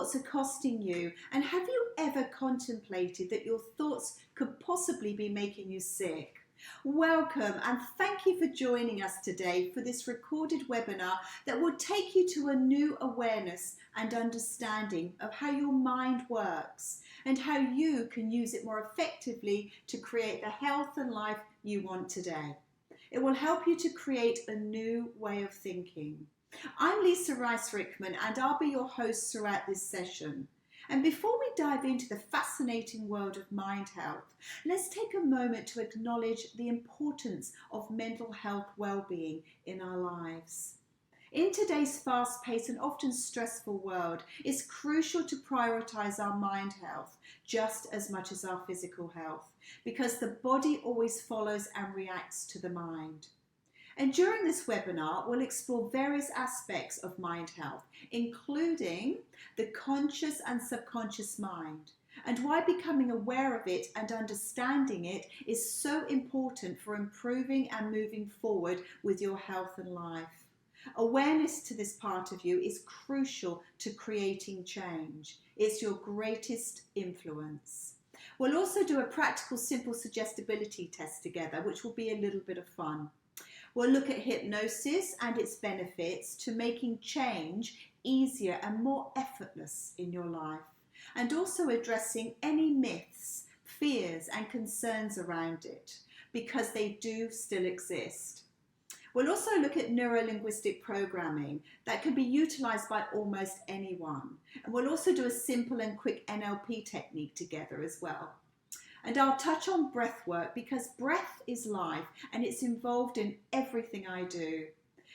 thoughts are costing you? And have you ever contemplated that your thoughts could possibly be making you sick? Welcome and thank you for joining us today for this recorded webinar that will take you to a new awareness and understanding of how your mind works and how you can use it more effectively to create the health and life you want today. It will help you to create a new way of thinking. I'm Lisa Rice-Rickman and I'll be your host throughout this session. And before we dive into the fascinating world of mind health, let's take a moment to acknowledge the importance of mental health well-being in our lives. In today's fast-paced and often stressful world, it's crucial to prioritise our mind health just as much as our physical health, because the body always follows and reacts to the mind. And during this webinar, we'll explore various aspects of mind health, including the conscious and subconscious mind, and why becoming aware of it and understanding it is so important for improving and moving forward with your health and life. Awareness to this part of you is crucial to creating change. It's your greatest influence. We'll also do a practical, simple suggestibility test together, which will be a little bit of fun. We'll look at hypnosis and its benefits to making change easier and more effortless in your life, and also addressing any myths, fears and concerns around it, because they do still exist. We'll also look at neuro-linguistic programming that can be utilised by almost anyone, and we'll also do a simple and quick NLP technique together as well. And I'll touch on breath work because breath is life and it's involved in everything I do.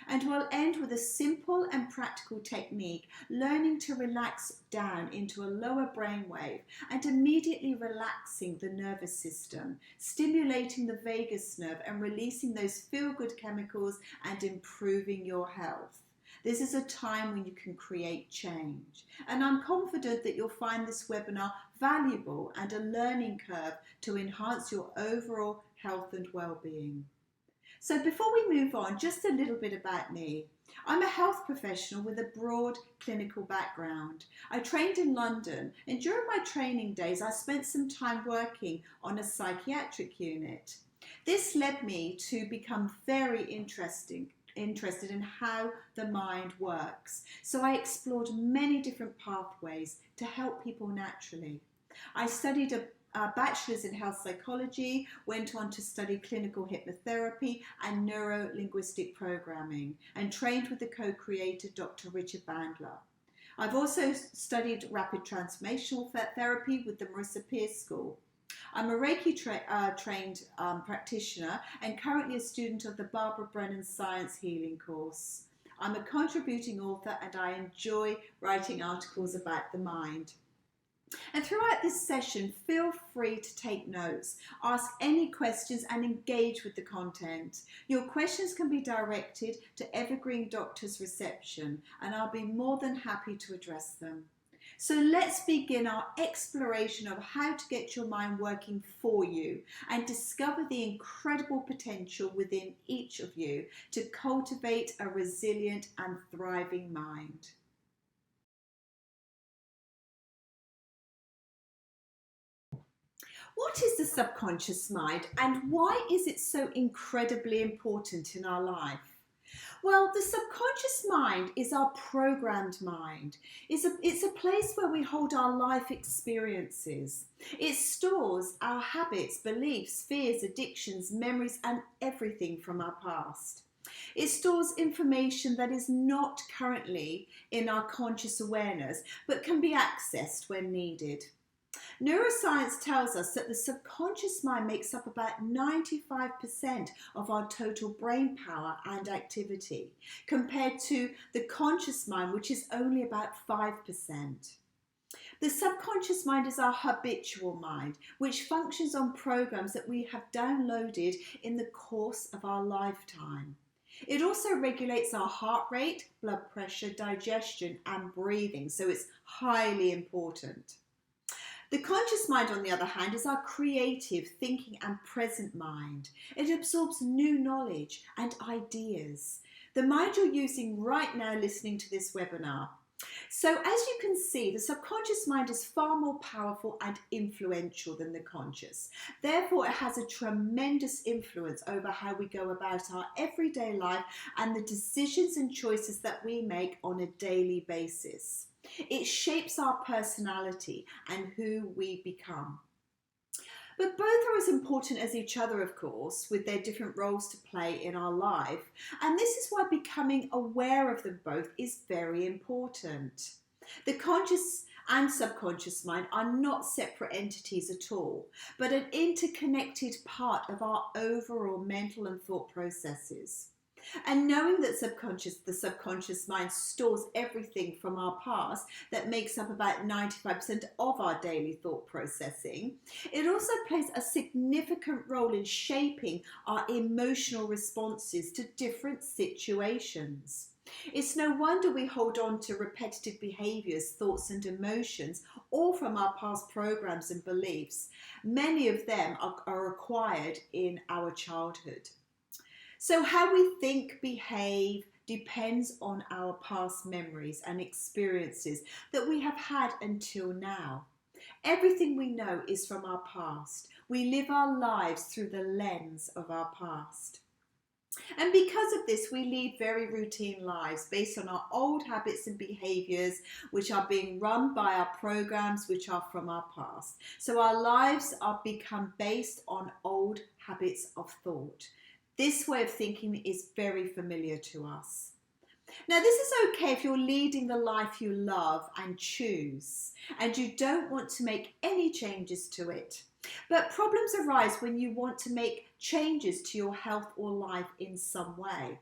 And we'll end with a simple and practical technique, learning to relax down into a lower brainwave and immediately relaxing the nervous system, stimulating the vagus nerve and releasing those feel-good chemicals and improving your health. This is a time when you can create change. And I'm confident that you'll find this webinar valuable and a learning curve to enhance your overall health and well-being. So before we move on, just a little bit about me. I'm a health professional with a broad clinical background. I trained in London, and during my training days, I spent some time working on a psychiatric unit. This led me to become very interested in how the mind works. So I explored many different pathways to help people naturally. I studied a bachelor's in health psychology, went on to study clinical hypnotherapy and neuro-linguistic programming, and trained with the co-creator Dr. Richard Bandler. I've also studied rapid transformational therapy with the Marissa Peer School. I'm a Reiki trained practitioner and currently a student of the Barbara Brennan Science Healing course. I'm a contributing author and I enjoy writing articles about the mind. And throughout this session, feel free to take notes, ask any questions and engage with the content. Your questions can be directed to Evergreen Doctors Reception and I'll be more than happy to address them. So let's begin our exploration of how to get your mind working for you and discover the incredible potential within each of you to cultivate a resilient and thriving mind. What is the subconscious mind and why is it so incredibly important in our life? Well, the subconscious mind is our programmed mind. It's a place where we hold our life experiences. It stores our habits, beliefs, fears, addictions, memories, and everything from our past. It stores information that is not currently in our conscious awareness, but can be accessed when needed. Neuroscience tells us that the subconscious mind makes up about 95% of our total brain power and activity, compared to the conscious mind, which is only about 5%. The subconscious mind is our habitual mind, which functions on programs that we have downloaded in the course of our lifetime. It also regulates our heart rate, blood pressure, digestion, and breathing, so it's highly important. The conscious mind, on the other hand, is our creative, thinking and present mind. It absorbs new knowledge and ideas. The mind you're using right now listening to this webinar. So as you can see, the subconscious mind is far more powerful and influential than the conscious. Therefore, it has a tremendous influence over how we go about our everyday life and the decisions and choices that we make on a daily basis. It shapes our personality and who we become. But both are as important as each other, of course, with their different roles to play in our life. And this is why becoming aware of them both is very important. The conscious and subconscious mind are not separate entities at all, but an interconnected part of our overall mental and thought processes. And knowing that the subconscious mind stores everything from our past that makes up about 95% of our daily thought processing, it also plays a significant role in shaping our emotional responses to different situations. It's no wonder we hold on to repetitive behaviours, thoughts and emotions, all from our past programs and beliefs. Many of them are acquired in our childhood. So how we think, behave, depends on our past memories and experiences that we have had until now. Everything we know is from our past. We live our lives through the lens of our past. And because of this, we lead very routine lives based on our old habits and behaviours, which are being run by our programs, which are from our past. So our lives are become based on old habits of thought. This way of thinking is very familiar to us. Now, this is okay if you're leading the life you love and choose, and you don't want to make any changes to it. But problems arise when you want to make changes to your health or life in some way.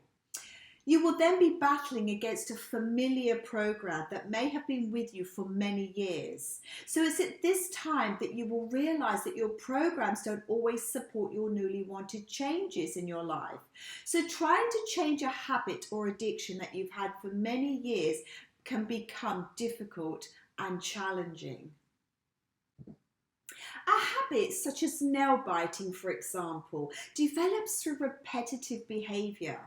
You will then be battling against a familiar program that may have been with you for many years. So it's at this time that you will realize that your programs don't always support your newly wanted changes in your life. So trying to change a habit or addiction that you've had for many years can become difficult and challenging. A habit such as nail biting, for example, develops through repetitive behavior.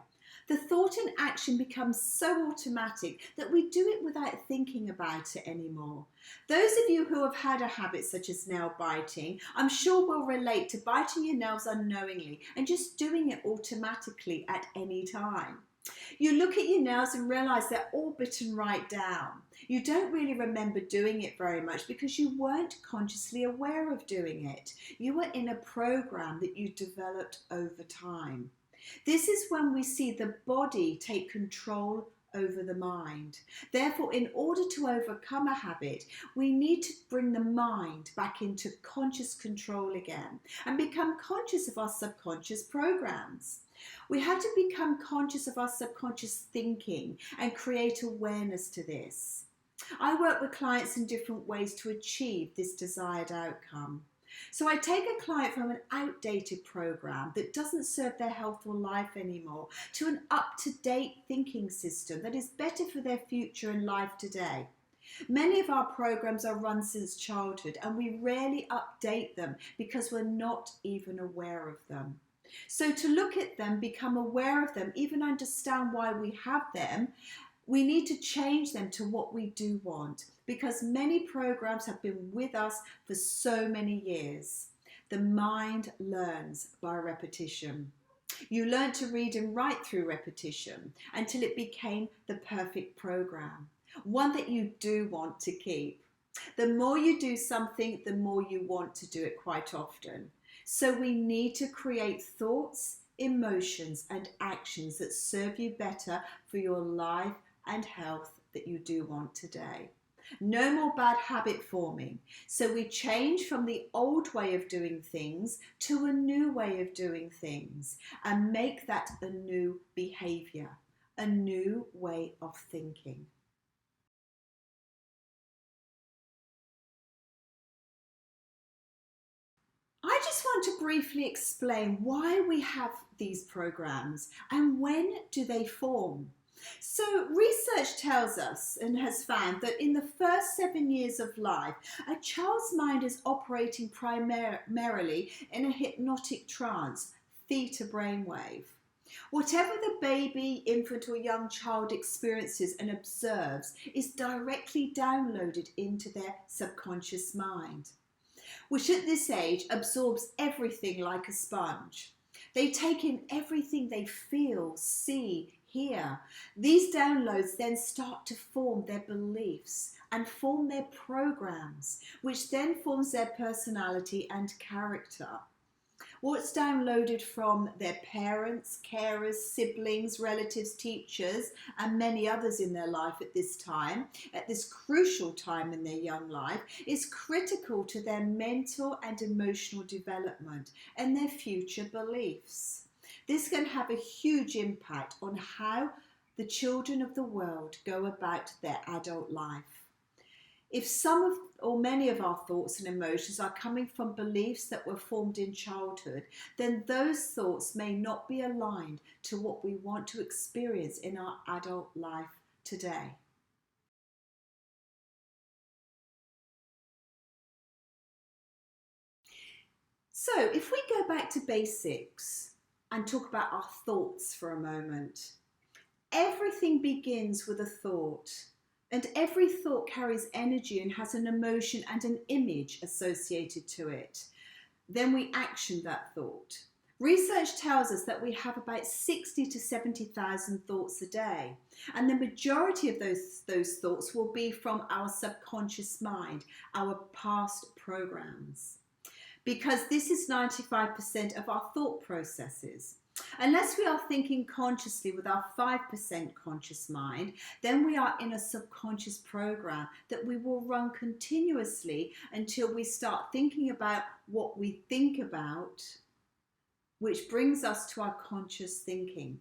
The thought and action becomes so automatic that we do it without thinking about it anymore. Those of you who have had a habit such as nail biting, I'm sure will relate to biting your nails unknowingly and just doing it automatically at any time. You look at your nails and realise they're all bitten right down. You don't really remember doing it very much because you weren't consciously aware of doing it. You were in a program that you developed over time. This is when we see the body take control over the mind. Therefore, in order to overcome a habit, we need to bring the mind back into conscious control again and become conscious of our subconscious programs. We have to become conscious of our subconscious thinking and create awareness to this. I work with clients in different ways to achieve this desired outcome. So I take a client from an outdated program that doesn't serve their health or life anymore to an up-to-date thinking system that is better for their future and life today. Many of our programs are run since childhood and we rarely update them because we're not even aware of them. So to look at them, become aware of them, even understand why we have them, we need to change them to what we do want because many programs have been with us for so many years. The mind learns by repetition. You learned to read and write through repetition until it became the perfect program, one that you do want to keep. The more you do something, the more you want to do it quite often. So we need to create thoughts, emotions and actions that serve you better for your life and health that you do want today. No more bad habit forming. So we change from the old way of doing things to a new way of doing things and make that a new behavior, a new way of thinking. I just want to briefly explain why we have these programs and when do they form. So research tells us and has found that in the first 7 years of life, a child's mind is operating primarily in a hypnotic trance, theta brainwave. Whatever the baby, infant or young child experiences and observes is directly downloaded into their subconscious mind, which at this age absorbs everything like a sponge. They take in everything they feel, see, hear. These downloads then start to form their beliefs and form their programs, which then forms their personality and character. What's downloaded from their parents, carers, siblings, relatives, teachers, and many others in their life at this time, at this crucial time in their young life, is critical to their mental and emotional development and their future beliefs. This can have a huge impact on how the children of the world go about their adult life. If some of or many of our thoughts and emotions are coming from beliefs that were formed in childhood, then those thoughts may not be aligned to what we want to experience in our adult life today. So if we go back to basics and talk about our thoughts for a moment, everything begins with a thought. And every thought carries energy and has an emotion and an image associated to it. Then we action that thought. Research tells us that we have about 60 to 70,000 thoughts a day. And the majority of those thoughts will be from our subconscious mind, our past programs. Because this is 95% of our thought processes. Unless we are thinking consciously with our 5% conscious mind, then we are in a subconscious program that we will run continuously until we start thinking about what we think about, which brings us to our conscious thinking.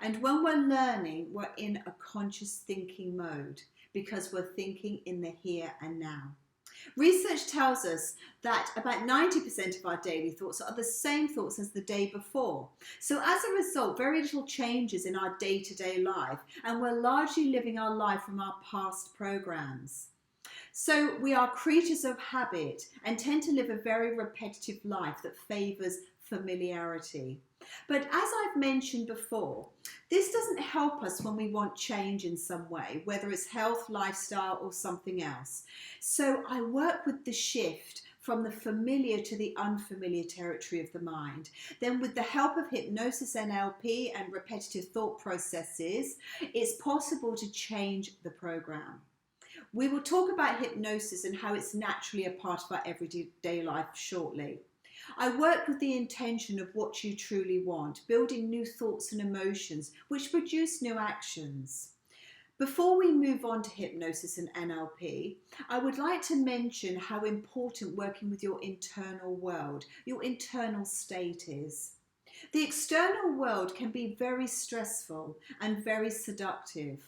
And when we're learning, we're in a conscious thinking mode because we're thinking in the here and now. Research tells us that about 90% of our daily thoughts are the same thoughts as the day before. So as a result, very little changes in our day-to-day life, and we're largely living our life from our past programs. So we are creatures of habit and tend to live a very repetitive life that favours familiarity. But as I've mentioned before, this doesn't help us when we want change in some way, whether it's health, lifestyle, or something else. So I work with the shift from the familiar to the unfamiliar territory of the mind. Then with the help of hypnosis, NLP, and repetitive thought processes, it's possible to change the program. We will talk about hypnosis and how it's naturally a part of our everyday life shortly. I work with the intention of what you truly want, building new thoughts and emotions which produce new actions. Before we move on to hypnosis and NLP, I would like to mention how important working with your internal world, your internal state is. The external world can be very stressful and very seductive.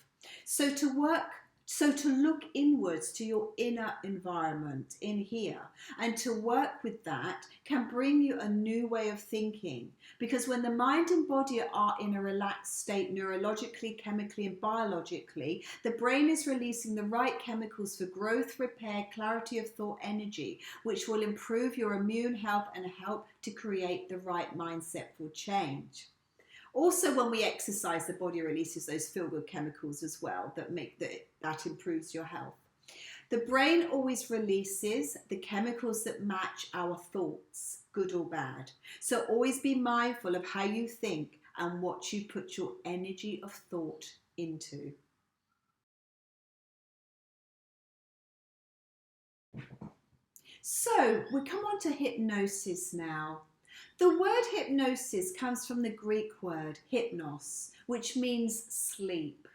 So to look inwards to your inner environment in here and to work with that can bring you a new way of thinking, because when the mind and body are in a relaxed state neurologically, chemically and biologically, the brain is releasing the right chemicals for growth, repair, clarity of thought, energy, which will improve your immune health and help to create the right mindset for change. Also, when we exercise, the body releases those feel-good chemicals as well that improves your health. The brain always releases the chemicals that match our thoughts, good or bad. So always be mindful of how you think and what you put your energy of thought into. So we come on to hypnosis now. The word hypnosis comes from the Greek word hypnos, which means sleep.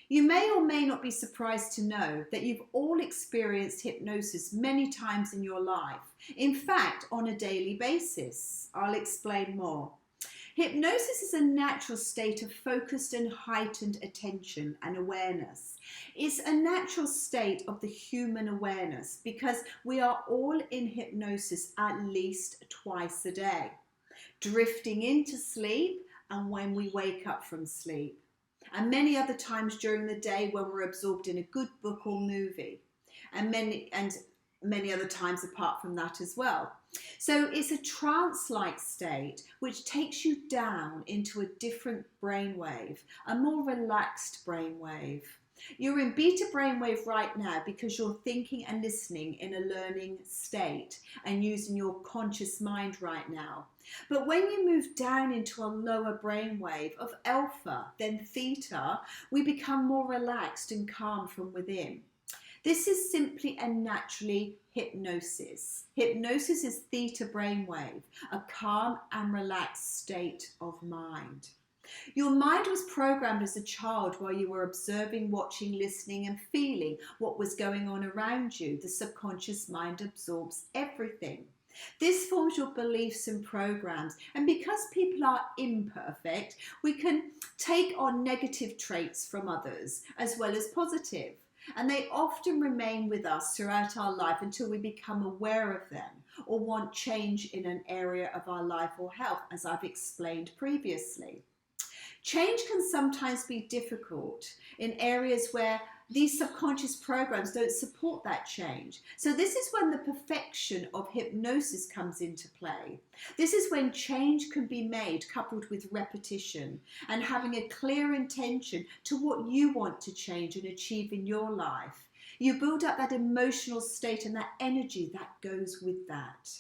You may or may not be surprised to know that you've all experienced hypnosis many times in your life. In fact, on a daily basis. I'll explain more. Hypnosis is a natural state of focused and heightened attention and awareness. It's a natural state of the human awareness because we are all in hypnosis at least twice a day, drifting into sleep and when we wake up from sleep, and many other times during the day when we're absorbed in a good book or movie, and many other times apart from that as well. So it's a trance-like state which takes you down into a different brainwave, a more relaxed brainwave. You're in beta brainwave right now because you're thinking and listening in a learning state and using your conscious mind right now. But when you move down into a lower brainwave of alpha, then theta, we become more relaxed and calm from within. This is simply and naturally hypnosis. Hypnosis is theta brainwave, a calm and relaxed state of mind. Your mind was programmed as a child while you were observing, watching, listening and feeling what was going on around you. The subconscious mind absorbs everything. This forms your beliefs and programs, and because people are imperfect, we can take on negative traits from others as well as positive. And they often remain with us throughout our life until we become aware of them or want change in an area of our life or health, as I've explained previously. Change can sometimes be difficult in areas where these subconscious programs don't support that change. So this is when the perfection of hypnosis comes into play. This is when change can be made coupled with repetition and having a clear intention to what you want to change and achieve in your life. You build up that emotional state and that energy that goes with that.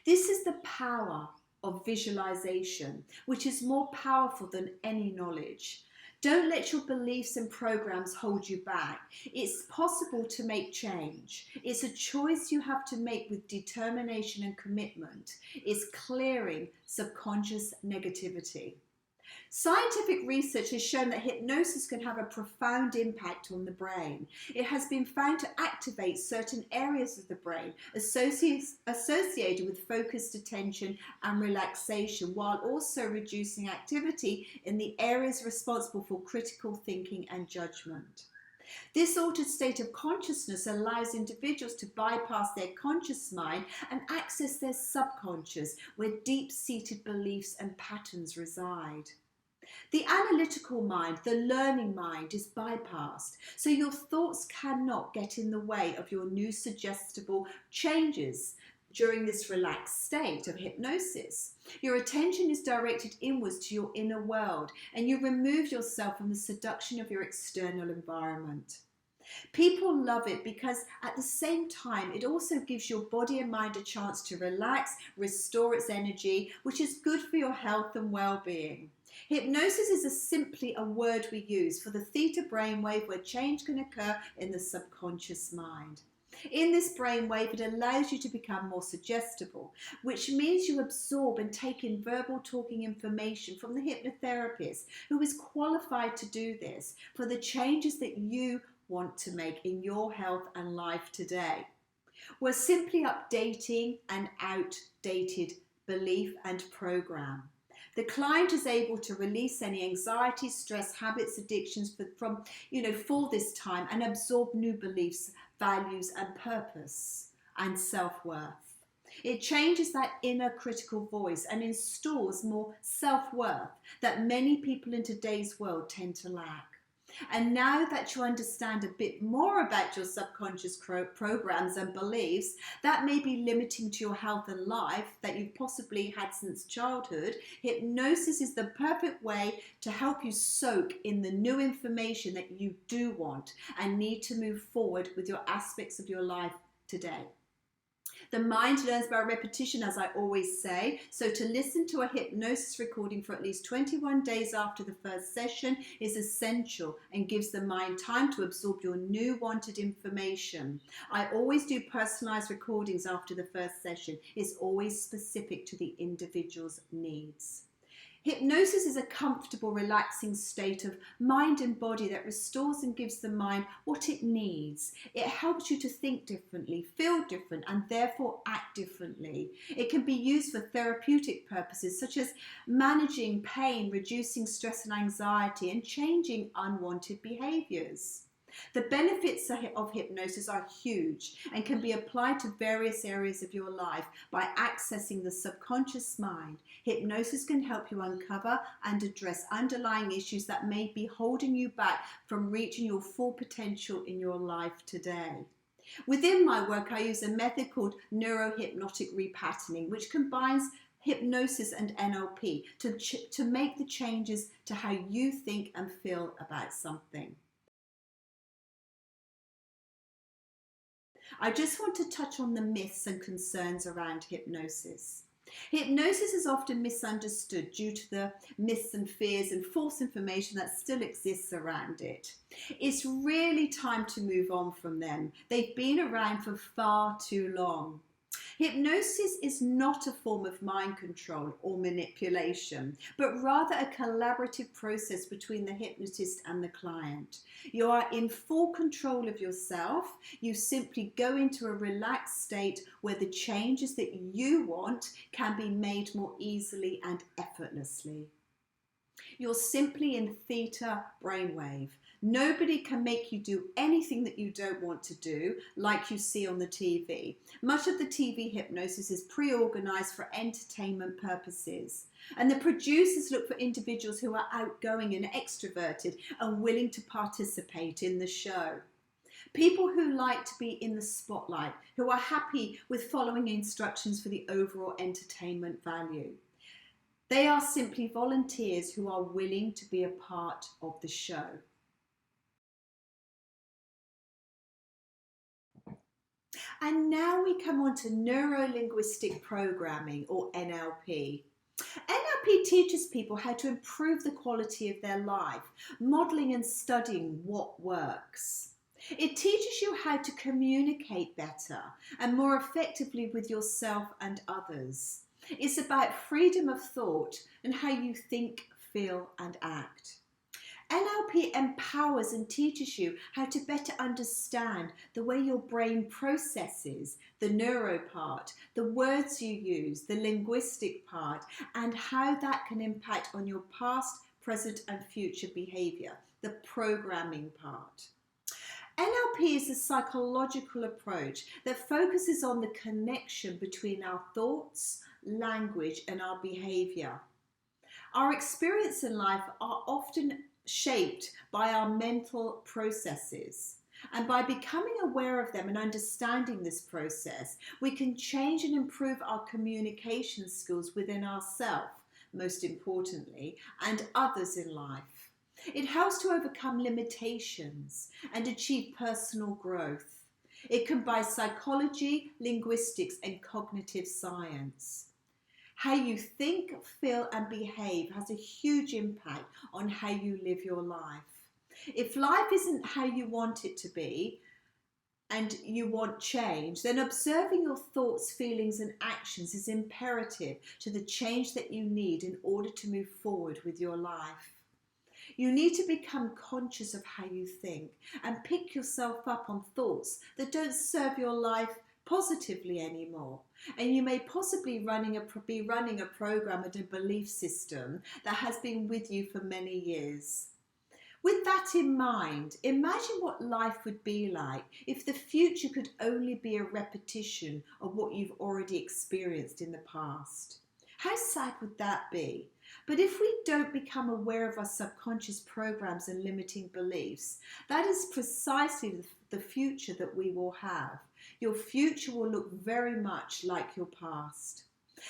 This is the power of visualization, which is more powerful than any knowledge. Don't let your beliefs and programs hold you back. It's possible to make change. It's a choice you have to make with determination and commitment. It's clearing subconscious negativity. Scientific research has shown that hypnosis can have a profound impact on the brain. It has been found to activate certain areas of the brain associated with focused attention and relaxation, while also reducing activity in the areas responsible for critical thinking and judgment. This altered state of consciousness allows individuals to bypass their conscious mind and access their subconscious, where deep-seated beliefs and patterns reside. The analytical mind, the learning mind, is bypassed, so your thoughts cannot get in the way of your new suggestible changes during this relaxed state of hypnosis. Your attention is directed inwards to your inner world, and you remove yourself from the seduction of your external environment. People love it because at the same time it also gives your body and mind a chance to relax, restore its energy, which is good for your health and well-being. Hypnosis is simply a word we use for the theta brainwave where change can occur in the subconscious mind. In this brainwave, it allows you to become more suggestible, which means you absorb and take in verbal talking information from the hypnotherapist who is qualified to do this for the changes that you want to make in your health and life today. We're simply updating an outdated belief and program. The client is able to release any anxiety, stress, habits, addictions for this time and absorb new beliefs, values and purpose and self-worth. It changes that inner critical voice and installs more self-worth that many people in today's world tend to lack. And now that you understand a bit more about your subconscious programs and beliefs that may be limiting to your health and life that you've possibly had since childhood, hypnosis is the perfect way to help you soak in the new information that you do want and need to move forward with your aspects of your life today. The mind learns by repetition, as I always say, so to listen to a hypnosis recording for at least 21 days after the first session is essential and gives the mind time to absorb your new wanted information. I always do personalized recordings after the first session. It's always specific to the individual's needs. Hypnosis is a comfortable, relaxing state of mind and body that restores and gives the mind what it needs. It helps you to think differently, feel different, and therefore act differently. It can be used for therapeutic purposes such as managing pain, reducing stress and anxiety, and changing unwanted behaviors. The benefits of hypnosis are huge and can be applied to various areas of your life by accessing the subconscious mind. Hypnosis can help you uncover and address underlying issues that may be holding you back from reaching your full potential in your life today. Within my work, I use a method called neurohypnotic repatterning, which combines hypnosis and NLP to make the changes to how you think and feel about something. I just want to touch on the myths and concerns around hypnosis. Hypnosis is often misunderstood due to the myths and fears and false information that still exists around it. It's really time to move on from them. They've been around for far too long. Hypnosis is not a form of mind control or manipulation, but rather a collaborative process between the hypnotist and the client. You are in full control of yourself. You simply go into a relaxed state where the changes that you want can be made more easily and effortlessly. You're simply in theta brainwave. Nobody can make you do anything that you don't want to do, like you see on the TV. Much of the TV hypnosis is pre-organized for entertainment purposes. And the producers look for individuals who are outgoing and extroverted and willing to participate in the show. People who like to be in the spotlight, who are happy with following instructions for the overall entertainment value. They are simply volunteers who are willing to be a part of the show. And now we come on to neuro-linguistic programming, or NLP. NLP teaches people how to improve the quality of their life, modeling and studying what works. It teaches you how to communicate better and more effectively with yourself and others. It's about freedom of thought and how you think, feel, and act. NLP empowers and teaches you how to better understand the way your brain processes, the neuro part, the words you use, the linguistic part, and how that can impact on your past, present, and future behavior, the programming part. NLP is a psychological approach that focuses on the connection between our thoughts, language, and our behavior. Our experience in life are often shaped by our mental processes. And by becoming aware of them and understanding this process, we can change and improve our communication skills within ourselves, most importantly, and others in life. It helps to overcome limitations and achieve personal growth. It combines psychology, linguistics, and cognitive science. How you think, feel, and behave has a huge impact on how you live your life. If life isn't how you want it to be, and you want change, then observing your thoughts, feelings, and actions is imperative to the change that you need in order to move forward with your life. You need to become conscious of how you think and pick yourself up on thoughts that don't serve your life positively anymore. And you may possibly be running a program and a belief system that has been with you for many years. With that in mind, imagine what life would be like if the future could only be a repetition of what you've already experienced in the past. How sad would that be? But if we don't become aware of our subconscious programs and limiting beliefs, that is precisely the future that we will have. Your future will look very much like your past.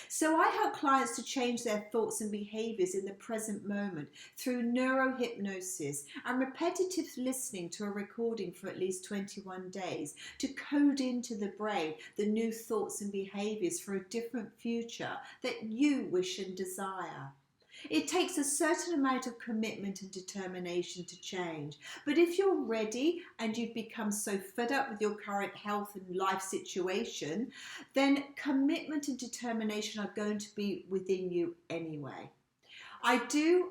So I help clients to change their thoughts and behaviors in the present moment through neurohypnosis and repetitive listening to a recording for at least 21 days to code into the brain the new thoughts and behaviors for a different future that you wish and desire. It takes a certain amount of commitment and determination to change. But if you're ready and you've become so fed up with your current health and life situation, then commitment and determination are going to be within you anyway. I do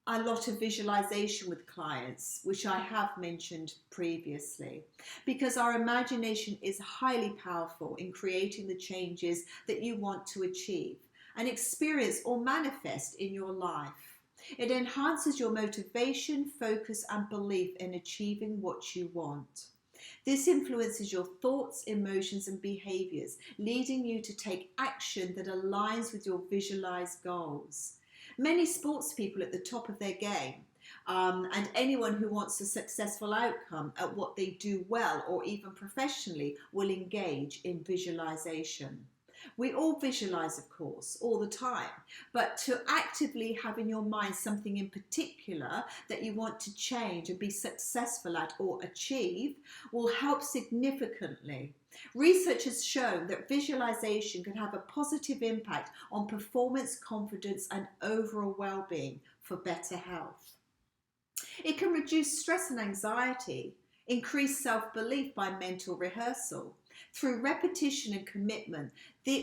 a lot of visualization with clients, which I have mentioned previously, because our imagination is highly powerful in creating the changes that you want to achieve and experience or manifest in your life. It enhances your motivation, focus, and belief in achieving what you want. This influences your thoughts, emotions, and behaviors, leading you to take action that aligns with your visualized goals. Many sports people at the top of their game, and anyone who wants a successful outcome at what they do well or even professionally, will engage in visualization. We all visualize, of course, all the time, but to actively have in your mind something in particular that you want to change and be successful at or achieve will help significantly. Research has shown that visualization can have a positive impact on performance, confidence, and overall well-being for better health. It can reduce stress and anxiety, increase self-belief by mental rehearsal. Through repetition and commitment,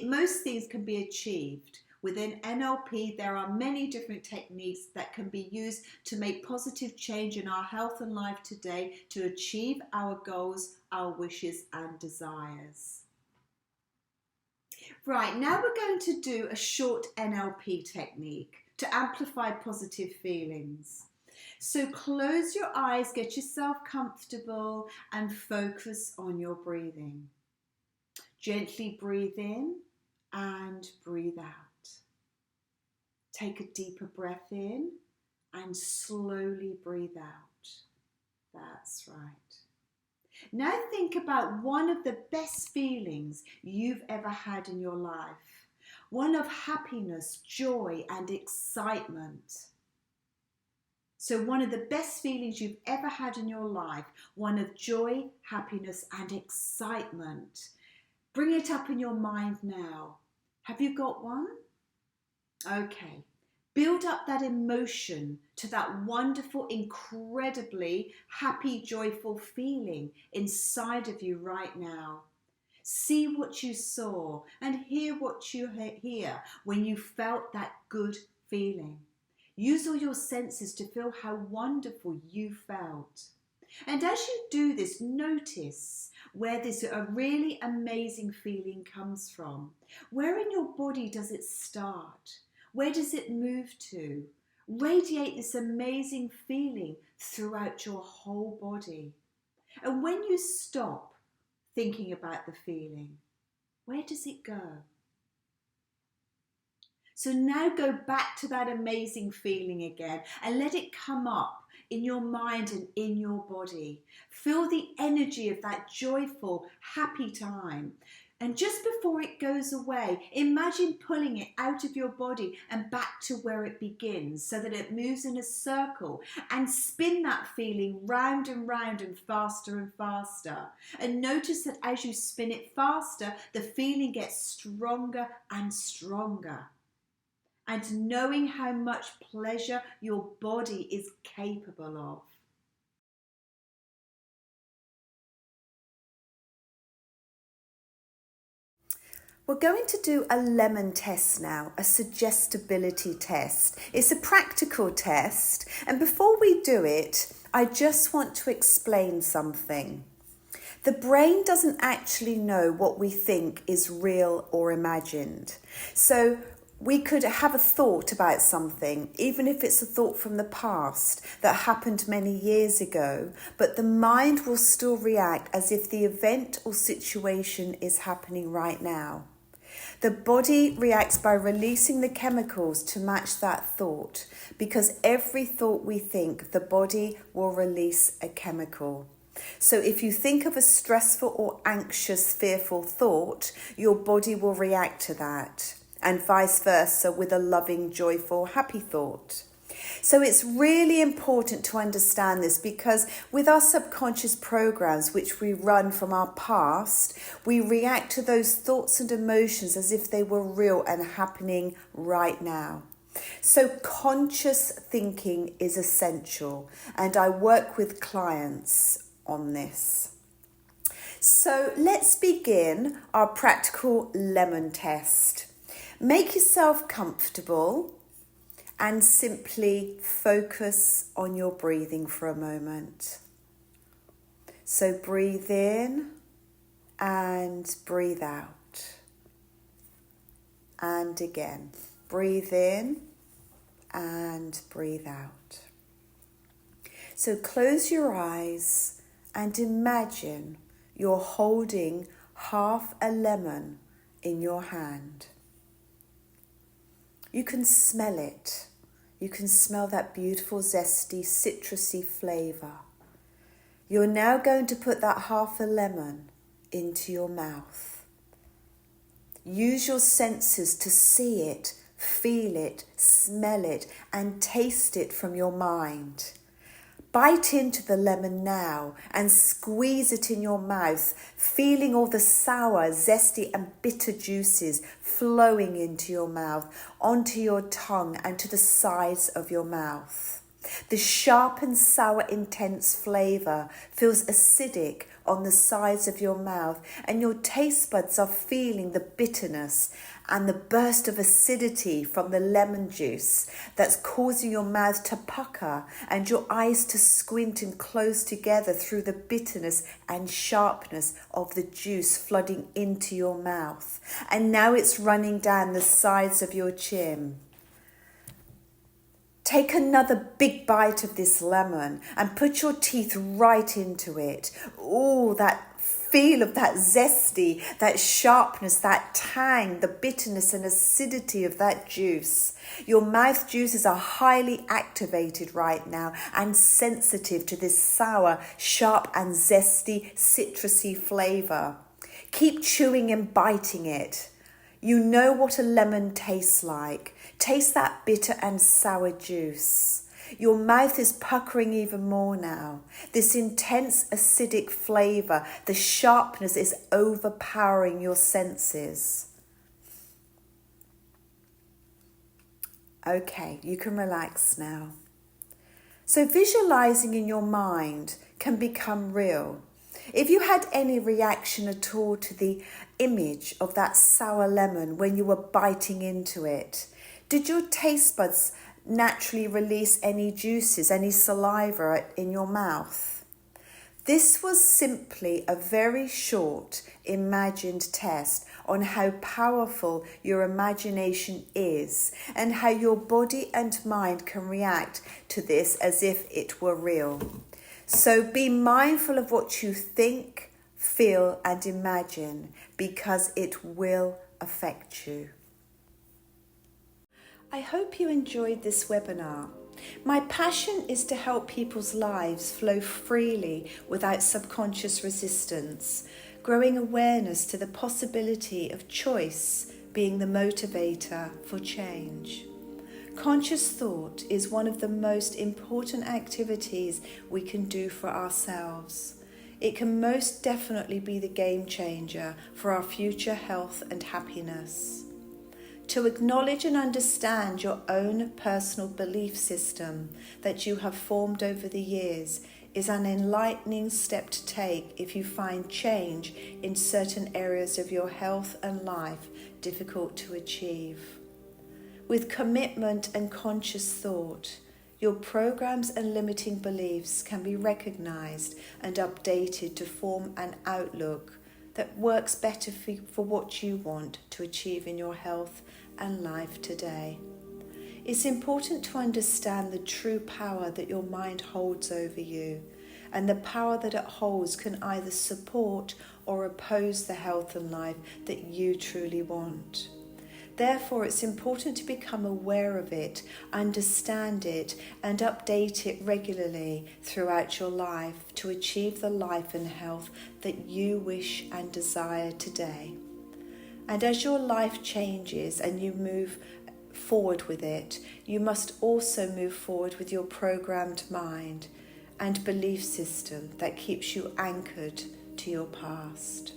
most things can be achieved. Within NLP, there are many different techniques that can be used to make positive change in our health and life today to achieve our goals, our wishes, and desires. Right, now we're going to do a short NLP technique to amplify positive feelings. So close your eyes, get yourself comfortable, and focus on your breathing. Gently breathe in and breathe out. Take a deeper breath in and slowly breathe out. That's right. Now think about one of the best feelings you've ever had in your life. One of happiness, joy, and excitement. So one of the best feelings you've ever had in your life, one of joy, happiness, and excitement. Bring it up in your mind now. Have you got one? Okay. Build up that emotion to that wonderful, incredibly happy, joyful feeling inside of you right now. See what you saw and hear what you hear when you felt that good feeling. Use all your senses to feel how wonderful you felt. And as you do this, notice where this a really amazing feeling comes from. Where in your body does it start? Where does it move to? Radiate this amazing feeling throughout your whole body. And when you stop thinking about the feeling, where does it go? So now go back to that amazing feeling again and let it come up in your mind and in your body. Feel the energy of that joyful, happy time. And just before it goes away, imagine pulling it out of your body and back to where it begins so that it moves in a circle, and spin that feeling round and round and faster and faster. And notice that as you spin it faster, the feeling gets stronger and stronger. And knowing how much pleasure your body is capable of. We're going to do a lemon test now, a suggestibility test. It's a practical test, and before we do it, I just want to explain something. The brain doesn't actually know what we think is real or imagined. So we could have a thought about something, even if it's a thought from the past that happened many years ago, but the mind will still react as if the event or situation is happening right now. The body reacts by releasing the chemicals to match that thought, because every thought we think, the body will release a chemical. So if you think of a stressful or anxious, fearful thought, your body will react to that. And vice versa with a loving, joyful, happy thought. So it's really important to understand this, because with our subconscious programs, which we run from our past, we react to those thoughts and emotions as if they were real and happening right now. So conscious thinking is essential, and I work with clients on this. So let's begin our practical lemon test. Make yourself comfortable and simply focus on your breathing for a moment. So breathe in and breathe out. And again, breathe in and breathe out. So close your eyes and imagine you're holding half a lemon in your hand. You can smell it. You can smell that beautiful, zesty, citrusy flavour. You're now going to put that half a lemon into your mouth. Use your senses to see it, feel it, smell it, and taste it from your mind. Bite into the lemon now and squeeze it in your mouth, feeling all the sour, zesty and bitter juices flowing into your mouth, onto your tongue and to the sides of your mouth. The sharp and sour intense flavour feels acidic on the sides of your mouth, and your taste buds are feeling the bitterness and the burst of acidity from the lemon juice that's causing your mouth to pucker and your eyes to squint and close together through the bitterness and sharpness of the juice flooding into your mouth. And now it's running down the sides of your chin. Take another big bite of this lemon and put your teeth right into it. Oh, that feel of that zesty, that sharpness, that tang, the bitterness and acidity of that juice. Your mouth juices are highly activated right now and sensitive to this sour, sharp and zesty, citrusy flavour. Keep chewing and biting it. You know what a lemon tastes like. Taste that bitter and sour juice. Your mouth is puckering even more now. This intense acidic flavour, the sharpness is overpowering your senses. Okay, you can relax now. So visualising in your mind can become real. If you had any reaction at all to the image of that sour lemon when you were biting into it, did your taste buds naturally release any juices, any saliva in your mouth? This was simply a very short imagined test on how powerful your imagination is and how your body and mind can react to this as if it were real. So be mindful of what you think, feel and imagine, because it will affect you. I hope you enjoyed this webinar. My passion is to help people's lives flow freely without subconscious resistance, growing awareness to the possibility of choice being the motivator for change. Conscious thought is one of the most important activities we can do for ourselves. It can most definitely be the game changer for our future health and happiness. To acknowledge and understand your own personal belief system that you have formed over the years is an enlightening step to take if you find change in certain areas of your health and life difficult to achieve. With commitment and conscious thought, your programs and limiting beliefs can be recognized and updated to form an outlook that works better for what you want to achieve in your health and life today. It's important to understand the true power that your mind holds over you, and the power that it holds can either support or oppose the health and life that you truly want. Therefore, it's important to become aware of it, understand it, and update it regularly throughout your life to achieve the life and health that you wish and desire today. And as your life changes and you move forward with it, you must also move forward with your programmed mind and belief system that keeps you anchored to your past.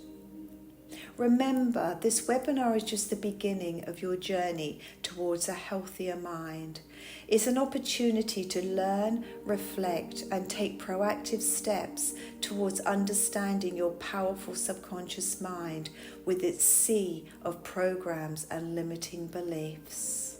Remember, this webinar is just the beginning of your journey towards a healthier mind. It's an opportunity to learn, reflect, and take proactive steps towards understanding your powerful subconscious mind with its sea of programs and limiting beliefs.